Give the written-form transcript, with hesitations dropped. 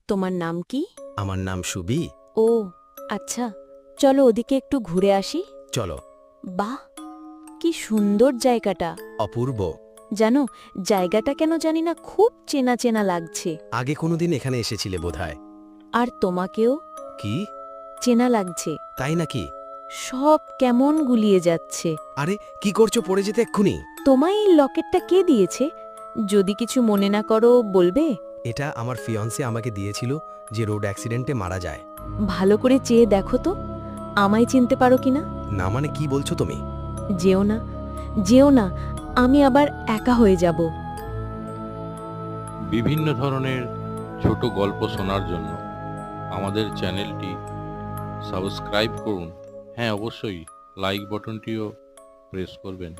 তোমার নাম কি? আমার নাম সুবি। ও আচ্ছা, চলো ওদিকে একটু ঘুরে আসি। চলো। বাহ, কি সুন্দর জায়গাটা। অপূর্ব। জানো, জায়গাটা কেন জানি না খুব চেনা চেনা লাগছে। আগে কোনোদিন এখানে এসেছিলে বোধহয়। আর তোমাকেও কি? চেনা লাগছে। তাই নাকি? সব কেমন গুলিয়ে যাচ্ছে। আরে কি করছো, পড়ে যেতে এক্ষুনি। তোমায় এই লকেটটা কে দিয়েছে? যদি কিছু মনে না করো বলবে। এটা আমার ফিয়ন্সে আমাকে দিয়েছিল, যে রোড অ্যাক্সিডেন্টে মারা যায়। ভালো করে চেয়ে দেখো তো, আমায় চিনতে পারো কিনা। না মানে কি বলছো তুমি? যেও না, যেও না, আমি আবার একা হয়ে যাব। বিভিন্ন ধরনের ছোট গল্প শোনার জন্য আমাদের চ্যানেলটি সাবস্ক্রাইব করুন। হ্যাঁ, অবশ্যই লাইক বাটনটিও প্রেস করবেন।